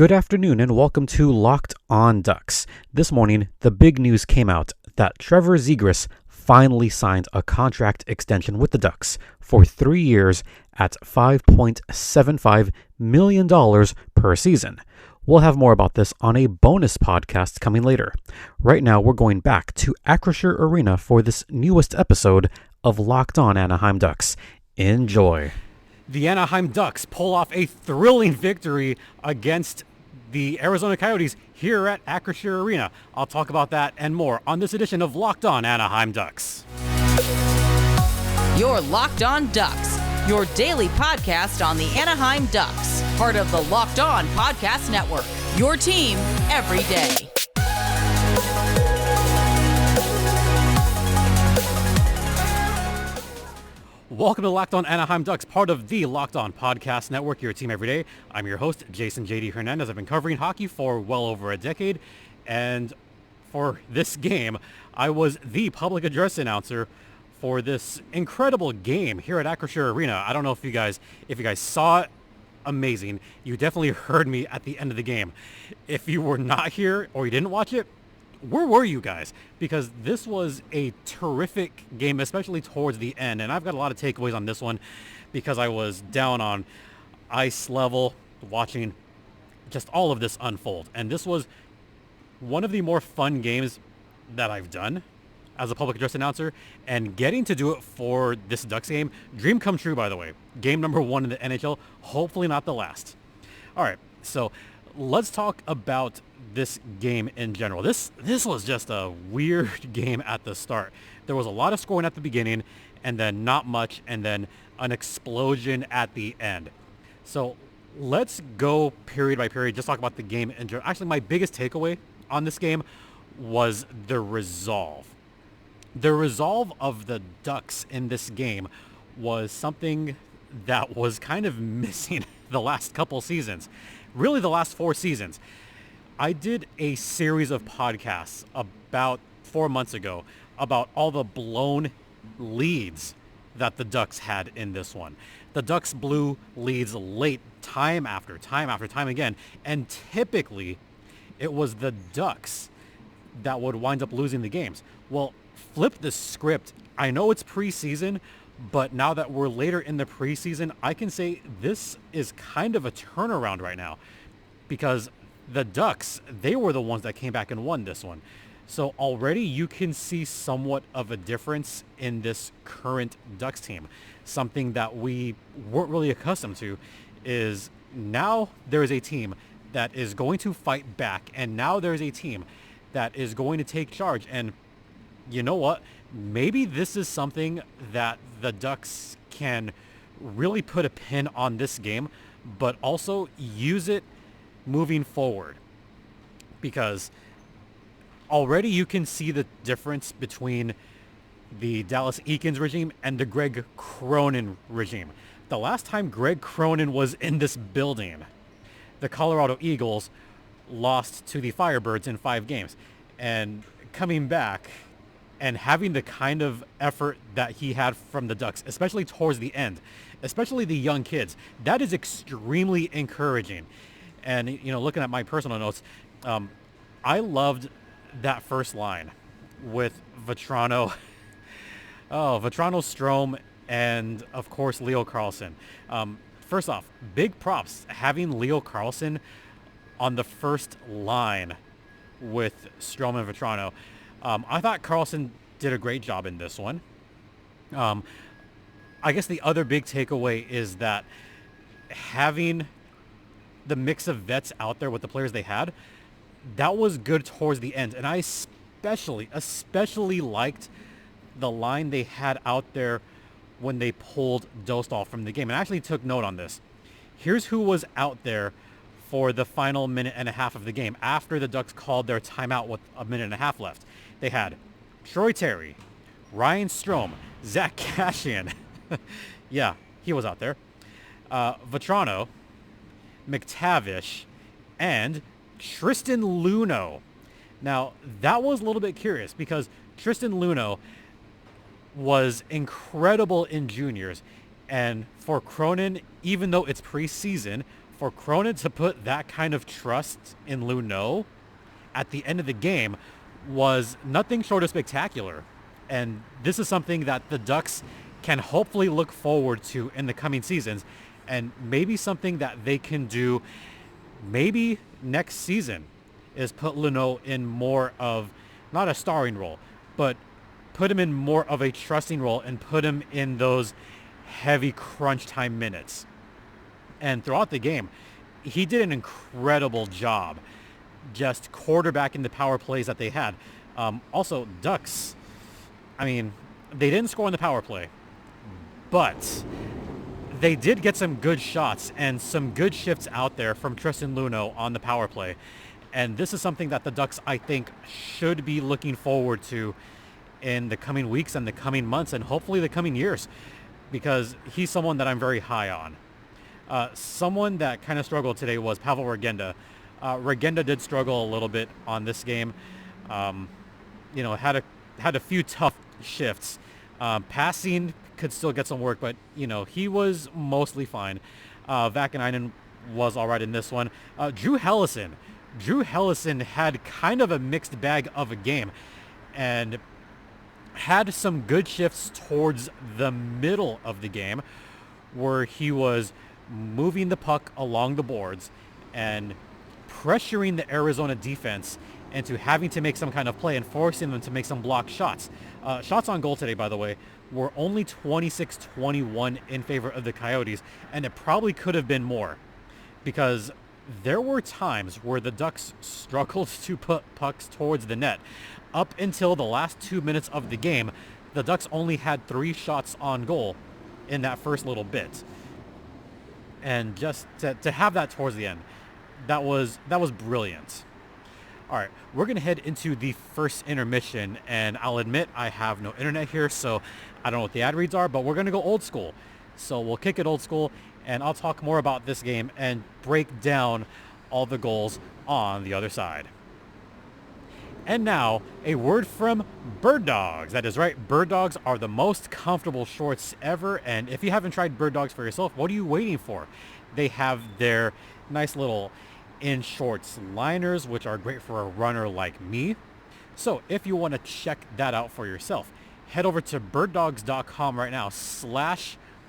Good afternoon and welcome to Locked On Ducks. This morning, the big news came out that Trevor Zegras finally signed a contract extension with the Ducks for 3 years at $5.75 million per season. We'll have more about this on a bonus podcast coming later. Right now, we're going back to Acrisure Arena for this newest episode of Locked On Anaheim Ducks. Enjoy. The Anaheim Ducks pull off a thrilling victory against the Arizona Coyotes here at Acrisure Arena. I'll talk about that and more on this edition of Locked On Anaheim Ducks. You're Locked On Ducks, your daily podcast on the Anaheim Ducks, part of the Locked On Podcast Network, your team every day. Welcome to Locked On Anaheim Ducks, part of the Locked On Podcast Network, your team every day. I'm your host, Jason JD Hernandez. I've been covering hockey for well over a decade, and for this game, I was the public address announcer for this incredible game here at Acrisure Arena. I don't know if you guys saw it. Amazing. You definitely heard me at the end of the game. If you were not here or you didn't watch it, where were you guys? Because this was a terrific game, especially towards the end. And I've got a lot of takeaways on this one because I was down on ice level watching just all of this unfold. And this was one of the more fun games that I've done as a public address announcer. And getting to do it for this Ducks game, dream come true, by the way. Game number 1 in the NHL, hopefully not the last. All right, so let's talk about this game in general. This was just a weird game at the start. There was a lot of scoring at the beginning and then not much and then an explosion at the end. So let's go period by period, just talk about the game in general. Actually, my biggest takeaway on this game was the resolve. The resolve of the Ducks in this game was something that was kind of missing the last couple seasons. Really the last 4 seasons. I did a series of podcasts about 4 months ago about all the blown leads that the Ducks had in this one. The Ducks blew leads late time after time again. And typically it was the Ducks that would wind up losing the games. Well, flip the script. I know it's preseason, but now that we're later in the preseason, I can say this is kind of a turnaround right now because the Ducks, they were the ones that came back and won this one. So already you can see somewhat of a difference in this current Ducks team. Something that we weren't really accustomed to is now there is a team that is going to fight back, and now there's a team that is going to take charge. And you know what? Maybe this is something that the Ducks can really put a pin on this game, but also use it moving forward, because already you can see the difference between the Dallas Eakins regime and the Greg Cronin regime. The last time Greg Cronin was in this building, the Colorado Eagles lost to the Firebirds in 5 games. And coming back and having the kind of effort that he had from the Ducks, especially towards the end, especially the young kids, that is extremely encouraging. And, you know, looking at my personal notes, I loved that first line with Vatrano, Strome, and, of course, Leo Carlsson. First off, big props having Leo Carlsson on the first line with Strome and Vatrano. I thought Carlsson did a great job in this one. I guess the other big takeaway is that having the mix of vets out there with the players they had, that was good towards the end. And I especially liked the line they had out there when they pulled Dostal from the game. And I actually took note on this. Here's who was out there for the final minute and a half of the game after the Ducks called their timeout with a minute and a half left. They had Troy Terry, Ryan Strome, Zach Cashian. Yeah, he was out there. Vatrano, McTavish, and Tristan Luneau. Now, that was a little bit curious because Tristan Luneau was incredible in juniors. And for Cronin, even though it's preseason, for Cronin to put that kind of trust in Luneau at the end of the game was nothing short of spectacular. And this is something that the Ducks can hopefully look forward to in the coming seasons, and maybe something that they can do maybe next season is put Luneau in more of, not a starring role, but put him in more of a trusting role and put him in those heavy crunch time minutes. And throughout the game, he did an incredible job just quarterbacking the power plays that they had. Also, Ducks, I mean, they didn't score on the power play, but they did get some good shots and some good shifts out there from Tristan Luneau on the power play. And this is something that the Ducks, I think, should be looking forward to in the coming weeks and the coming months and hopefully the coming years, because he's someone that I'm very high on. Someone that kind of struggled today was Pavel Regenda. Regenda did struggle a little bit on this game. Had a few tough shifts. Passing could still get some work, but he was mostly fine. Vakanainen was all right in this one. Drew Hellison had kind of a mixed bag of a game and had some good shifts towards the middle of the game where he was moving the puck along the boards and pressuring the Arizona defense into having to make some kind of play and forcing them to make some blocked shots. Shots on goal today, by the way, were only 26-21 in favor of the Coyotes, and it probably could have been more because there were times where the Ducks struggled to put pucks towards the net. Up until the last 2 minutes of the game, the Ducks only had 3 shots on goal in that first little bit. And just to have that towards the end, that was brilliant. All right, we're going to head into the first intermission, and I'll admit I have no internet here, so I don't know what the ad reads are, but we're going to go old school. So we'll kick it old school, and I'll talk more about this game and break down all the goals on the other side. And now, a word from Birddogs. That is right, Birddogs are the most comfortable shorts ever, and if you haven't tried Birddogs for yourself, what are you waiting for? They have their nice little in shorts liners, which are great for a runner like me. So if you want to check that out for yourself, head over to birddogs.com right now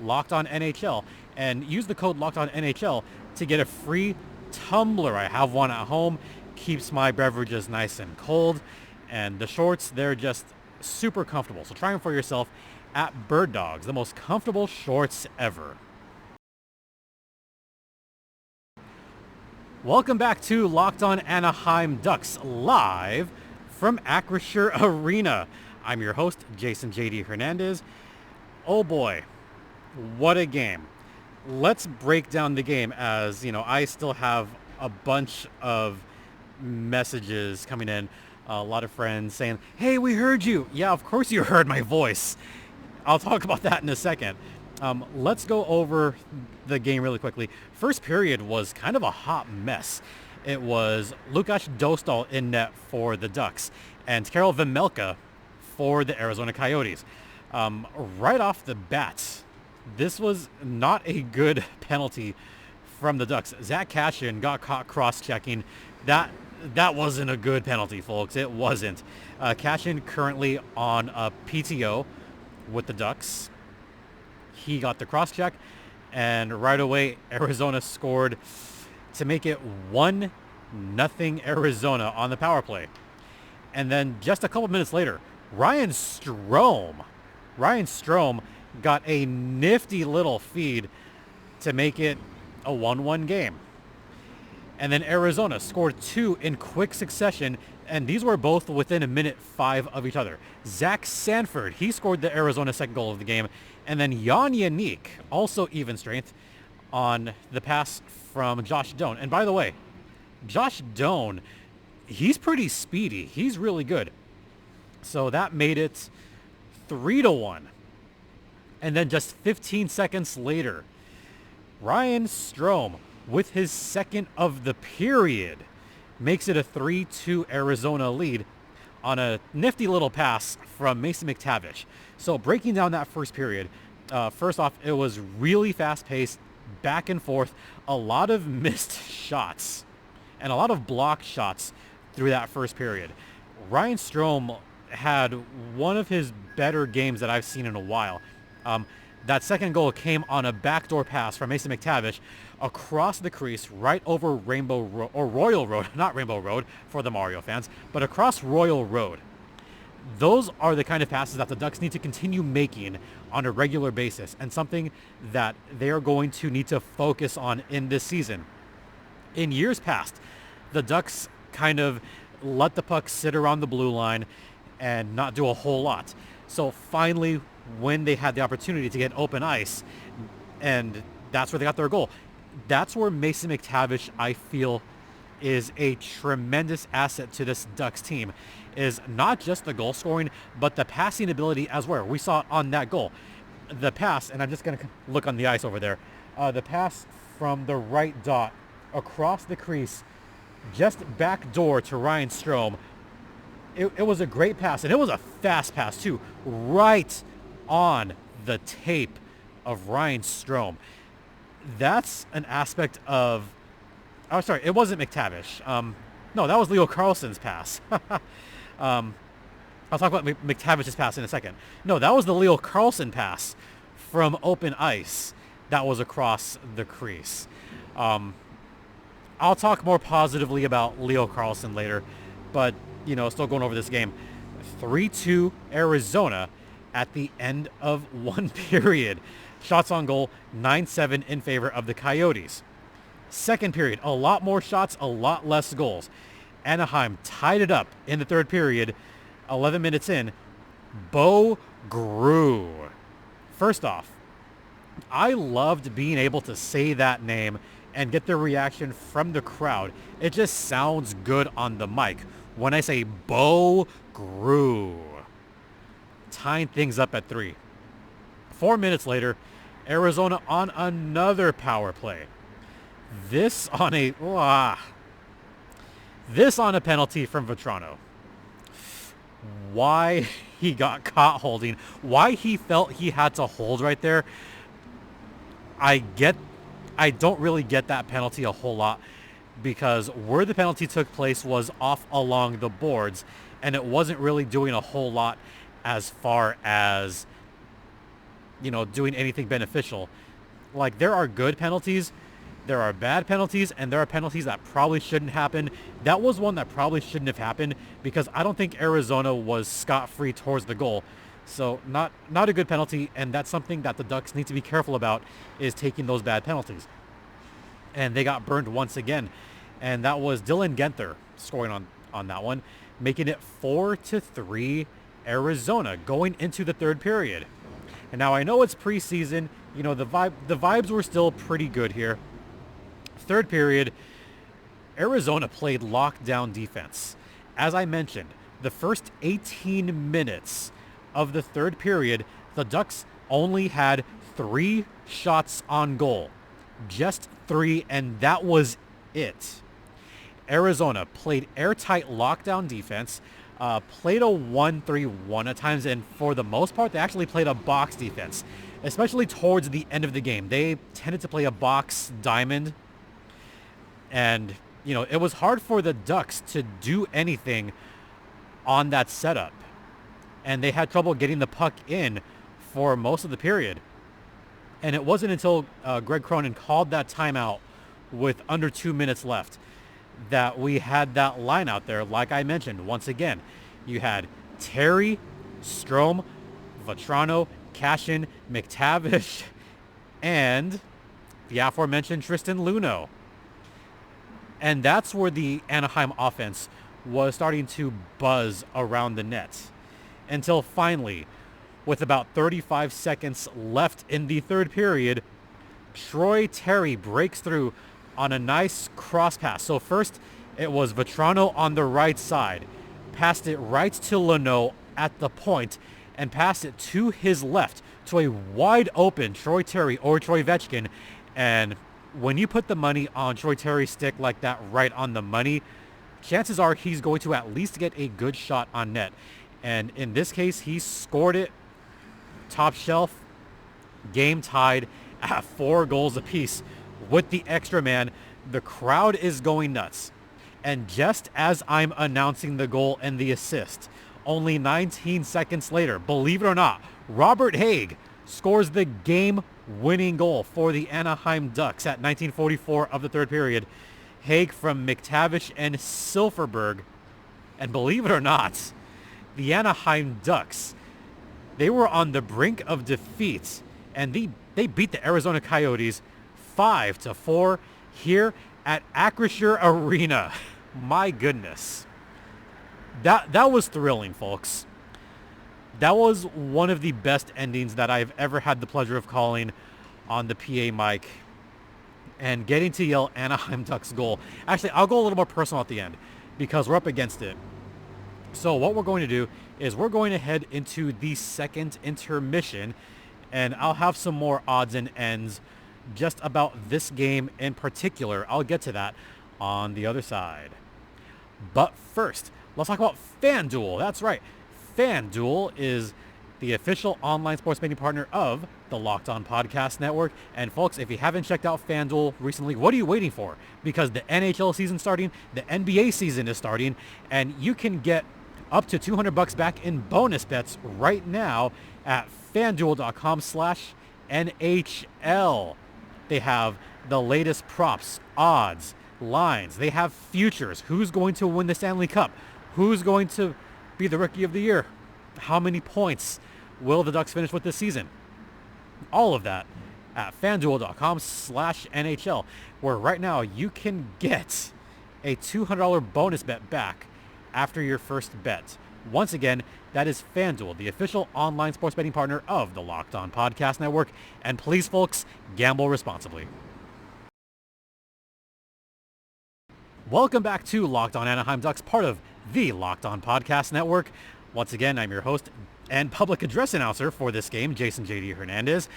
/LockedOnNHL and use the code LockedOnNHL to get a free tumbler. I have one at home. Keeps my beverages nice and cold, and the shorts, they're just super comfortable. So try them for yourself at Birddogs, the most comfortable shorts ever. Welcome back to Locked On Anaheim Ducks, live from Acrisure Arena. I'm your host, Jason JD Hernandez. Oh boy, what a game. Let's break down the game, as I still have a bunch of messages coming in, a lot of friends saying, hey, we heard you. Yeah, of course you heard my voice. I'll talk about that in a second. Let's go over the game really quickly. First period was kind of a hot mess. It was Lukáš Dostal in net for the Ducks and Karel Vejmelka for the Arizona Coyotes. Right off the bat, this was not a good penalty from the Ducks. Zach Cashin got caught cross-checking. That wasn't a good penalty, folks. It wasn't. Cashin currently on a PTO with the Ducks. He got the cross-check, and right away, Arizona scored to make it 1-0 Arizona on the power play. And then just a couple minutes later, Ryan Strome got a nifty little feed to make it a 1-1 game. And then Arizona scored 2 in quick succession, and these were both within a minute 5 of each other. Zach Sanford, he scored the Arizona second goal of the game, and then Jan Yannick, also even strength, on the pass from Josh Doan. And by the way, Josh Doan, he's pretty speedy. He's really good. So that made it 3-1. And then just 15 seconds later, Ryan Strome, with his second of the period, makes it a 3-2 Arizona lead on a nifty little pass from Mason McTavish. So breaking down that first period, first off, it was really fast-paced, back and forth, a lot of missed shots and a lot of blocked shots through that first period. Ryan Strome had one of his better games that I've seen in a while. That second goal came on a backdoor pass from Mason McTavish across the crease right over Royal Road, not Rainbow Road for the Mario fans, but across Royal Road. Those are the kind of passes that the Ducks need to continue making on a regular basis, and something that they are going to need to focus on in this season. In years past, the Ducks kind of let the puck sit around the blue line and not do a whole lot. So finally, when they had the opportunity to get open ice, and that's where they got their goal. That's where Mason McTavish, I feel, is a tremendous asset to this Ducks team, is not just the goal scoring, but the passing ability as well. We saw it on that goal. The pass, and I'm just going to look on the ice over there, the pass from the right dot across the crease, just back door to Ryan Strome. It was a great pass, and it was a fast pass too, right on the tape of Ryan Strome. That's an aspect of... Oh, sorry, it wasn't McTavish. No, that was Leo Carlsson's pass. I'll talk about McTavish's pass in a second. No, that was the Leo Carlsson pass from open ice that was across the crease. I'll talk more positively about Leo Carlsson later, but, still going over this game. 3-2 Arizona at the end of one period. Shots on goal, 9-7 in favor of the Coyotes. Second period, a lot more shots, a lot less goals. Anaheim tied it up in the third period, 11 minutes in. Bo Grew. First off, I loved being able to say that name and get the reaction from the crowd. It just sounds good on the mic when I say Bo Grew. Tying things up at 3. 4 minutes later, Arizona on another power play. This on a penalty from Vetrano. Why he got caught holding, why he felt he had to hold right there, I don't really get that penalty a whole lot, because where the penalty took place was off along the boards, and it wasn't really doing a whole lot as far as, doing anything beneficial. Like, there are good penalties, there are bad penalties, and there are penalties that probably shouldn't happen. That was one that probably shouldn't have happened, because I don't think Arizona was scot-free towards the goal. So not a good penalty, and that's something that the Ducks need to be careful about, is taking those bad penalties. And they got burned once again, and that was Dylan Genther scoring on that one, making it 4-3 Arizona going into the third period. And now I know it's preseason, the vibes were still pretty good here. Third period, Arizona played lockdown defense. As I mentioned, the first 18 minutes of the third period, the Ducks only had 3 shots on goal. Just 3, and that was it. Arizona played airtight lockdown defense, played a 1-3-1 at times, and for the most part, they actually played a box defense, especially towards the end of the game. They tended to play a box diamond, and, it was hard for the Ducks to do anything on that setup, and they had trouble getting the puck in for most of the period. And it wasn't until Greg Cronin called that timeout with under 2 minutes left that we had that line out there. Like I mentioned, once again, you had Terry, Strome, Vetrano, Cashin, McTavish, and the aforementioned Tristan Luneau. And that's where the Anaheim offense was starting to buzz around the net, until finally, with about 35 seconds left in the third period, Troy Terry breaks through on a nice cross pass. So first, it was Vetrano on the right side, passed it right to Luneau at the point, and passed it to his left to a wide open Troy Terry or Troy Vetchkin. And when you put the money on Troy Terry's stick like that, right on the money, chances are he's going to at least get a good shot on net. And in this case, he scored it top shelf, game tied, at 4 goals apiece with the extra man. The crowd is going nuts. And just as I'm announcing the goal and the assist, only 19 seconds later, believe it or not, Robert Haig scores the game-winning goal for the Anaheim Ducks at 1944 of the third period. Haig from McTavish and Silfverberg. And believe it or not, the Anaheim Ducks, they were on the brink of defeat, and they beat the Arizona Coyotes 5-4 here at Acrisure Arena. My goodness. That was thrilling, folks. That was one of the best endings that I've ever had the pleasure of calling on the PA mic, and getting to yell Anaheim Ducks goal. Actually, I'll go a little more personal at the end because we're up against it. So what we're going to do is we're going to head into the second intermission, and I'll have some more odds and ends just about this game in particular. I'll get to that on the other side. But first, let's talk about FanDuel. That's right. FanDuel is the official online sports betting partner of the Locked On Podcast Network. And folks, if you haven't checked out FanDuel recently, what are you waiting for? Because the NHL season's starting, the NBA season is starting, and you can get up to $200 back in bonus bets right now at FanDuel.com/NHL. They have the latest props, odds, lines. They have futures. Who's going to win the Stanley Cup? Who's going to be the Rookie of the Year? How many points will the Ducks finish with this season? All of that at FanDuel.com/NHL, where right now you can get a $200 bonus bet back after your first bet. Once again, that is FanDuel, the official online sports betting partner of the Locked On Podcast Network. And please, folks, gamble responsibly. Welcome back to Locked On Anaheim Ducks, part of the Locked On Podcast Network. Once again, I'm your host and public address announcer for this game, Jason J.D. Hernandez.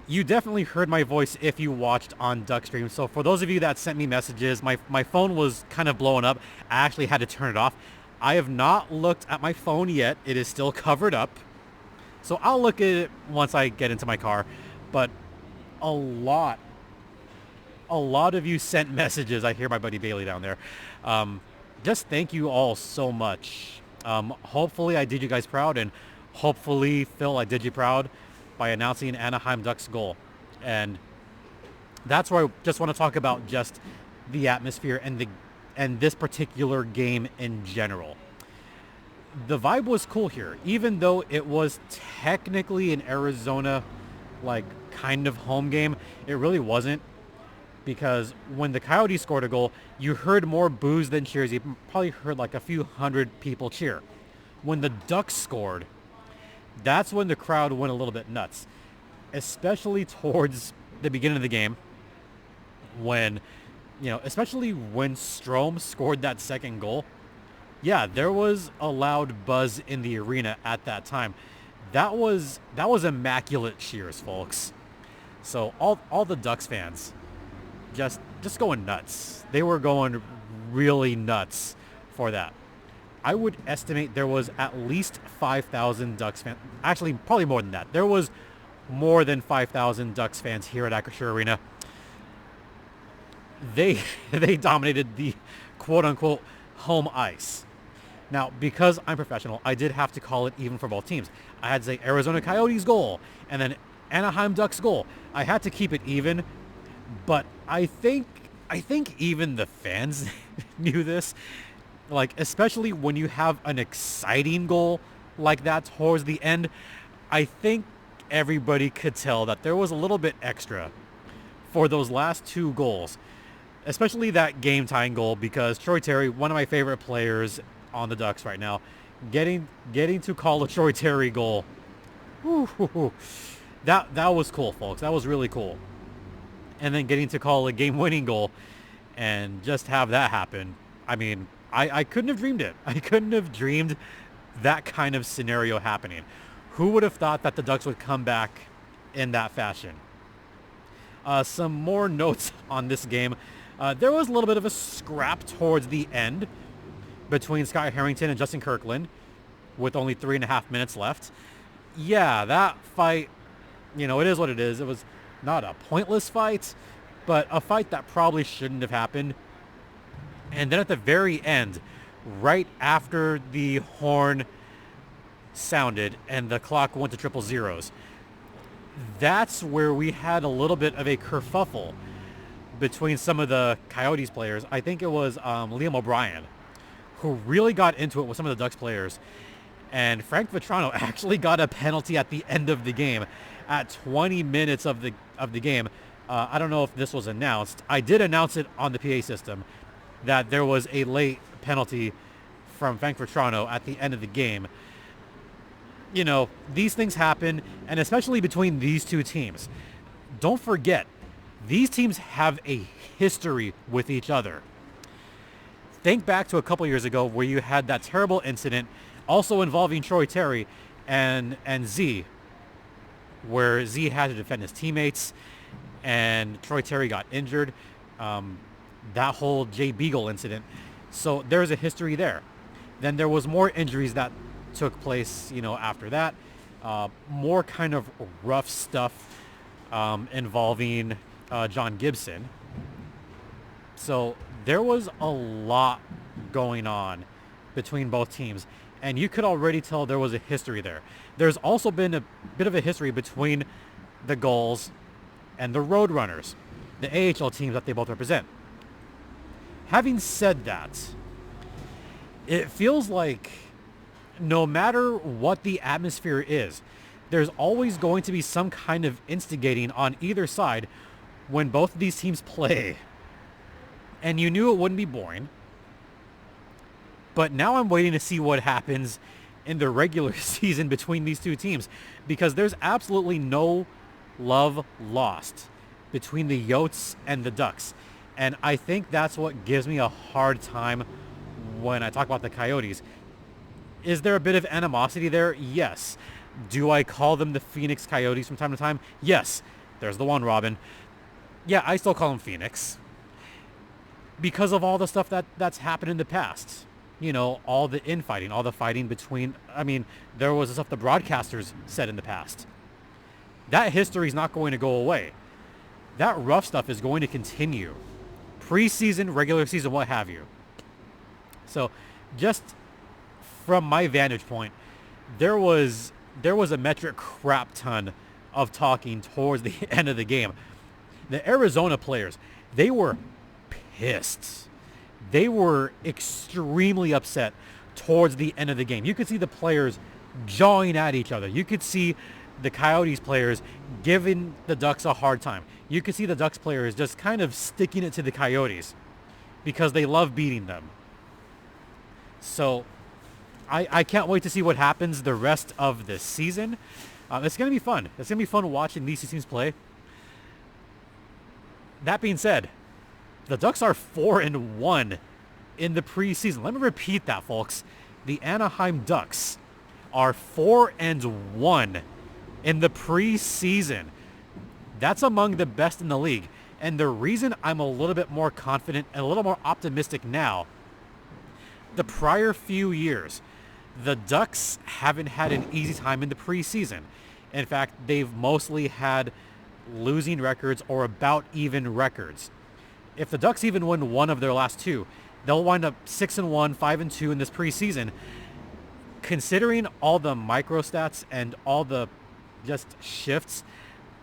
You definitely heard my voice if you watched on Duckstream. So for those of you that sent me messages, my phone was kind of blowing up. I actually had to turn it off. I have not looked at my phone yet. It is still covered up. So I'll look at it once I get into my car. But a lot of you sent messages. I hear my buddy Bailey down there. Just thank you all so much. Hopefully I did you guys proud, and hopefully, Phil, I did you proud by announcing Anaheim Ducks goal. And that's where I just want to talk about just the atmosphere and this particular game in general. The vibe was cool here, even though it was technically an Arizona, kind of home game. It really wasn't, because when the Coyotes scored a goal, you heard more boos than cheers. You probably heard a few hundred people cheer. When the Ducks scored, that's when the crowd went a little bit nuts, especially towards the beginning of the game, when, especially when Strome scored that second goal. Yeah, there was a loud buzz in the arena at that time. That was immaculate cheers, folks. So all the Ducks fans just going nuts. They were going really nuts for that. I would estimate there was at least 5,000 Ducks fans. Actually, probably more than that. There was more than 5,000 Ducks fans here at Acrisure Arena. They dominated the quote-unquote home ice. Now, because I'm professional, I did have to call it even for both teams. I had to say Arizona Coyotes goal and then Anaheim Ducks goal. I had to keep it even, but I think even the fans knew this. Especially when you have an exciting goal like that towards the end, I think everybody could tell that there was a little bit extra for those last two goals, especially that game-tying goal, because Troy Terry, one of my favorite players on the Ducks right now, getting to call a Troy Terry goal, that was cool, folks. That was really cool. And then getting to call a game-winning goal and just have that happen. I mean, I couldn't have dreamed it. I couldn't have dreamed that kind of scenario happening. Who would have thought that the Ducks would come back in that fashion? Some more notes on this game. There was a little bit of a scrap towards the end between Scott Harrington and Justin Kirkland with only 3.5 minutes left. Yeah, that fight, it is what it is. It was not a pointless fight, but a fight that probably shouldn't have happened. And then at the very end, right after the horn sounded and the clock went to triple zeros, that's where we had a little bit of a kerfuffle between some of the Coyotes players. I think it was Liam O'Brien who really got into it with some of the Ducks players. And Frank Vetrano actually got a penalty at the end of the game at 20 minutes of the game. I don't know if this was announced. I did announce it on the PA system that there was a late penalty from Frank Vetrano at the end of the game. You know, these things happen, and especially between these two teams. Don't forget, these teams have a history with each other. Think back to a couple years ago where you had that terrible incident also involving Troy Terry and Z, where Z had to defend his teammates and Troy Terry got injured. That whole Jay Beagle incident. So there's a history there. Then there was more injuries that took place, you know, after that. More kind of rough stuff involving John Gibson. So there was a lot going on between both teams, and you could already tell there was a history there. There's also been a bit of a history between the Gulls and the Roadrunners, the AHL teams that they both represent. Having said that, it feels like no matter what the atmosphere is, there's always going to be some kind of instigating on either side when both of these teams play. And you knew it wouldn't be boring. But now I'm waiting to see what happens in the regular season between these two teams, because there's absolutely no love lost between the Yotes and the Ducks. And I think that's what gives me a hard time when I talk about the Coyotes. Is there a bit of animosity there? Yes. Do I call them the Phoenix Coyotes from time to time? Yes. There's the one, Robin. Yeah, I still call them Phoenix because of all the stuff that's happened in the past. You know, all the infighting, all the fighting between, I mean, there was the stuff the broadcasters said in the past. That history is not going to go away. That rough stuff is going to continue. Preseason, regular season, what have you. So just from my vantage point, there was a metric crap ton of talking towards the end of the game. The Arizona players, they were pissed. They were extremely upset towards the end of the game. You could see the players jawing at each other. You could see the Coyotes players giving the Ducks a hard time. You could see the Ducks players just kind of sticking it to the Coyotes because they love beating them. So I can't wait to see what happens the rest of this season. It's going to be fun. It's going to be fun watching these two teams play. That being said, the Ducks are 4-1 in the preseason. Let me repeat that, folks. The Anaheim Ducks are 4-1 in the preseason. That's among the best in the league. And the reason I'm a little bit more confident and a little more optimistic now, the prior few years, the Ducks haven't had an easy time in the preseason. In fact, they've mostly had losing records or about even records. If the Ducks even win one of their last two, they'll wind up 6-1, 5-2 in this preseason. Considering all the micro stats and all the just shifts,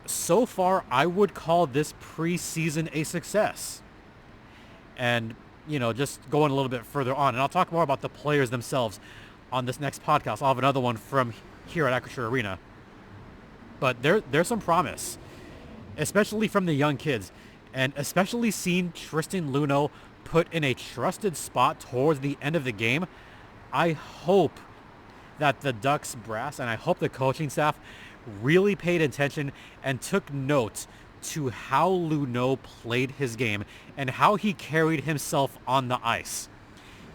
so far I would call this preseason a success. And, you know, just going a little bit further on, and I'll talk more about the players themselves on this next podcast. I'll have another one from here at Acrisure Arena. But there's some promise, especially from the young kids, and especially seeing Tristan Luneau put in a trusted spot towards the end of the game. I hope that the Ducks brass and I hope the coaching staff really paid attention and took note to how Luneau played his game and how he carried himself on the ice.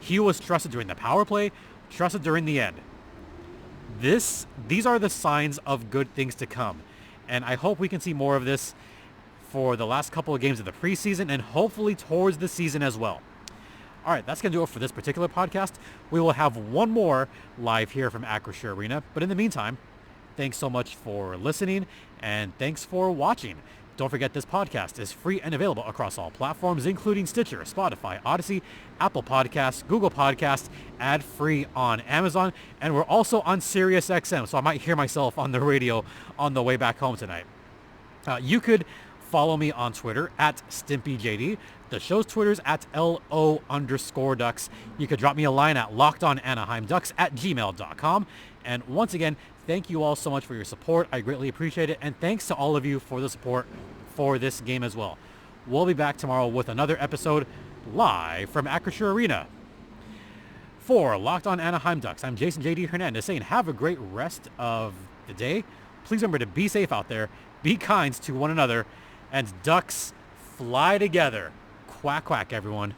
He was trusted during the power play, trusted during the end. These are the signs of good things to come. And I hope we can see more of this for the last couple of games of the preseason and hopefully towards the season as well. All right, that's going to do it for this particular podcast. We will have one more live here from Acrisure Arena. But in the meantime, thanks so much for listening and thanks for watching. Don't forget this podcast is free and available across all platforms, including Stitcher, Spotify, Odyssey, Apple Podcasts, Google Podcasts, ad-free on Amazon, and we're also on Sirius XM, so I might hear myself on the radio on the way back home tonight. You could follow me on Twitter at StimpyJD. The show's Twitter's at LO_Ducks. You could drop me a line at lockedonanaheimducks@gmail.com. And once again, thank you all so much for your support. I greatly appreciate it. And thanks to all of you for the support for this game as well. We'll be back tomorrow with another episode live from Acrisure Arena. For Locked On Anaheim Ducks, I'm Jason J.D. Hernandez saying have a great rest of the day. Please remember to be safe out there, be kind to one another, and Ducks fly together. Quack, quack, everyone.